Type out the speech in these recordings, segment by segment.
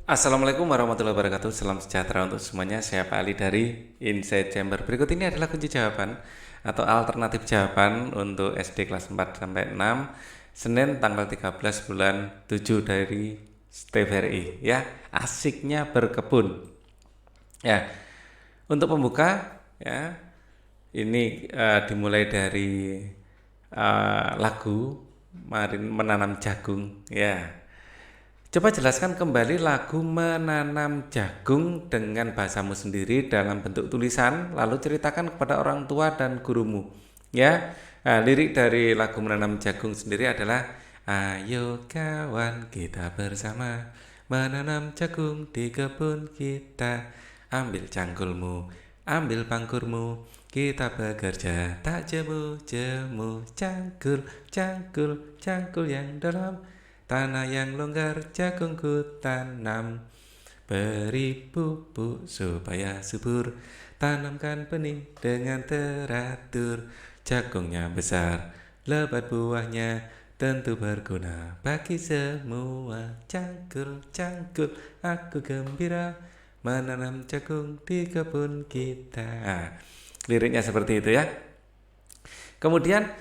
Assalamualaikum warahmatullahi wabarakatuh. Salam sejahtera untuk semuanya. Saya Pak Ali dari Inside Chamber. Berikut ini adalah kunci jawaban atau alternatif jawaban untuk SD kelas 4 sampai 6 Senin tanggal 13 bulan 7 dari TVRI ya. Asiknya berkebun. Ya. Untuk pembuka ya. Ini dimulai dari lagu Mari Menanam Jagung ya. Coba jelaskan kembali lagu Menanam Jagung dengan bahasamu sendiri dalam bentuk tulisan, lalu ceritakan kepada orang tua dan gurumu. Ya, lirik dari lagu Menanam Jagung sendiri adalah ayo kawan kita bersama menanam jagung di kebun kita. Ambil cangkulmu, ambil pangkurmu, kita bekerja tak jemu-jemu. Cangkul, cangkul, cangkul yang dalam. Tanah yang longgar jagungku tanam, beri pupuk supaya subur, tanamkan benih dengan teratur. Jagungnya besar, lebat buahnya, tentu berguna bagi semua. Cangkul, cangkul, aku gembira menanam jagung di kebun kita. Liriknya seperti itu ya. Kemudian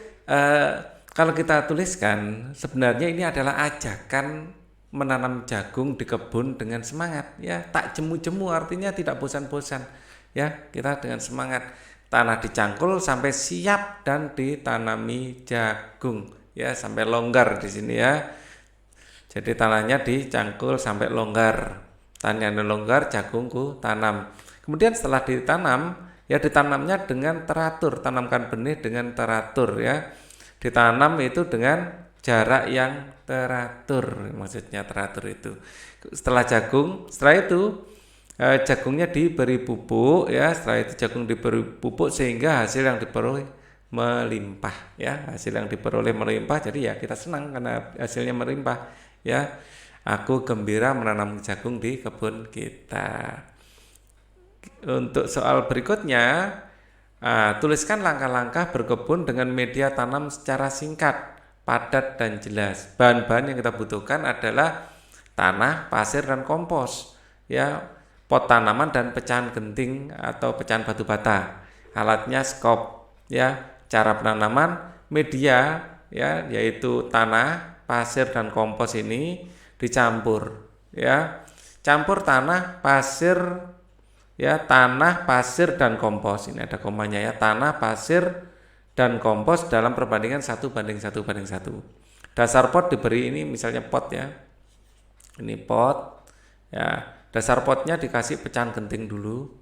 kalau kita tuliskan, sebenarnya ini adalah ajakan menanam jagung di kebun dengan semangat ya, tak jemu-jemu, artinya tidak bosan-bosan ya. Kita dengan semangat, tanah dicangkul sampai siap dan ditanami jagung ya, sampai longgar di sini ya. Jadi tanahnya dicangkul sampai longgar, tanahnya longgar, jagungku tanam. Kemudian setelah ditanam ya, ditanamnya dengan teratur, tanamkan benih dengan teratur ya. Ditanam itu dengan jarak yang teratur, maksudnya teratur itu. Setelah itu jagungnya diberi pupuk ya. Setelah itu jagung diberi pupuk sehingga hasil yang diperoleh melimpah ya. Hasil yang diperoleh melimpah, jadi ya kita senang karena hasilnya melimpah ya. Aku gembira menanam jagung di kebun kita. Untuk soal berikutnya, tuliskan langkah-langkah berkebun dengan media tanam secara singkat, padat dan jelas. Bahan-bahan yang kita butuhkan adalah tanah, pasir dan kompos. Ya, pot tanaman dan pecahan genting atau pecahan batu bata. Alatnya skop. Ya, cara penanaman media ya, yaitu tanah, pasir dan kompos ini dicampur. Ya, campur tanah, pasir ya, tanah, pasir dan kompos. Ini ada komanya ya, tanah, pasir dan kompos dalam perbandingan 1:1:1. Dasar pot diberi ini misalnya pot ya. Ini pot ya. Dasar potnya dikasih pecahan genting dulu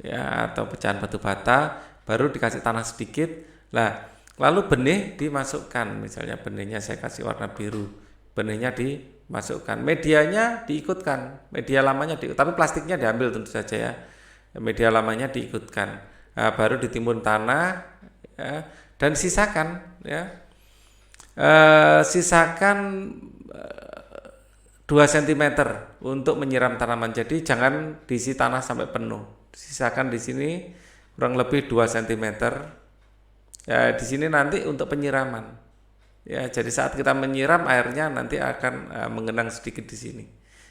ya, atau pecahan batu bata, baru dikasih tanah sedikit. Nah, lalu benih dimasukkan. Misalnya benihnya saya kasih warna biru. Benihnya dimasukkan, medianya diikutkan, media lamanya tapi plastiknya diambil tentu saja ya. Media lamanya diikutkan, baru ditimbun tanah ya, dan sisakan ya. Sisakan 2 cm untuk menyiram tanaman. Jadi jangan diisi tanah sampai penuh. Sisakan di sini kurang lebih 2 cm. Ya, di sini nanti untuk penyiraman. Ya, jadi saat kita menyiram airnya nanti akan mengenang sedikit di sini.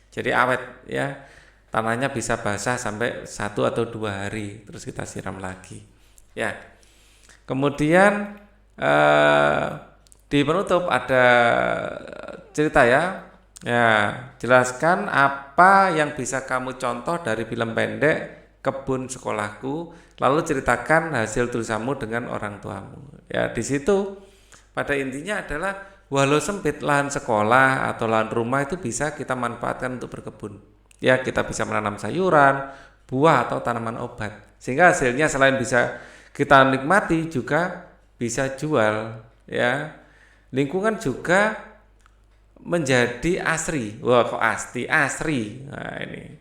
Jadi awet ya. Tanahnya bisa basah sampai 1 atau 2 hari, terus kita siram lagi. Ya. Kemudian di penutup ada cerita ya. Ya, jelaskan apa yang bisa kamu contoh dari film pendek Kebun Sekolahku, lalu ceritakan hasil tulisanmu dengan orang tuamu. Ya, di situ pada intinya adalah walau sempit, lahan sekolah atau lahan rumah itu bisa kita manfaatkan untuk berkebun. Ya, kita bisa menanam sayuran, buah atau tanaman obat. Sehingga hasilnya selain bisa kita nikmati juga bisa jual ya. Lingkungan juga menjadi asri. Wah, kok asri? Nah, ini.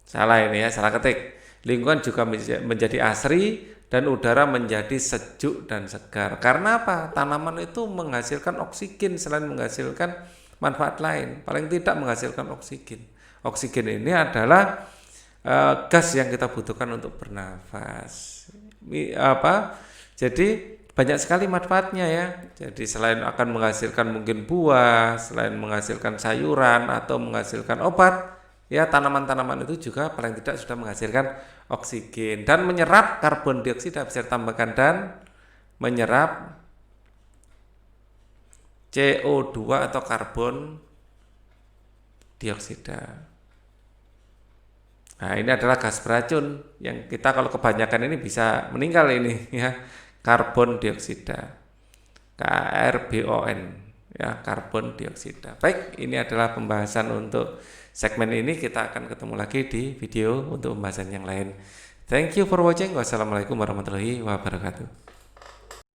Salah ini ya, salah ketik. Lingkungan juga menjadi asri dan udara menjadi sejuk dan segar. Karena apa? Tanaman itu menghasilkan oksigen selain menghasilkan manfaat lain. Paling tidak menghasilkan oksigen. Oksigen ini adalah gas yang kita butuhkan untuk bernafas. Jadi banyak sekali manfaatnya ya. Jadi selain akan menghasilkan mungkin buah, selain menghasilkan sayuran atau menghasilkan obat, ya tanaman-tanaman itu juga paling tidak sudah menghasilkan oksigen dan menyerap karbon dioksida, bisa ditambahkan, dan menyerap CO2 atau karbon dioksida. Nah, ini adalah gas beracun yang kita kalau kebanyakan ini bisa meninggal ini ya, karbon dioksida. KRBON ya, karbon dioksida. Baik, ini adalah pembahasan untuk segmen ini. Kita akan ketemu lagi di video untuk pembahasan yang lain. Thank you for watching. Wassalamualaikum warahmatullahi wabarakatuh.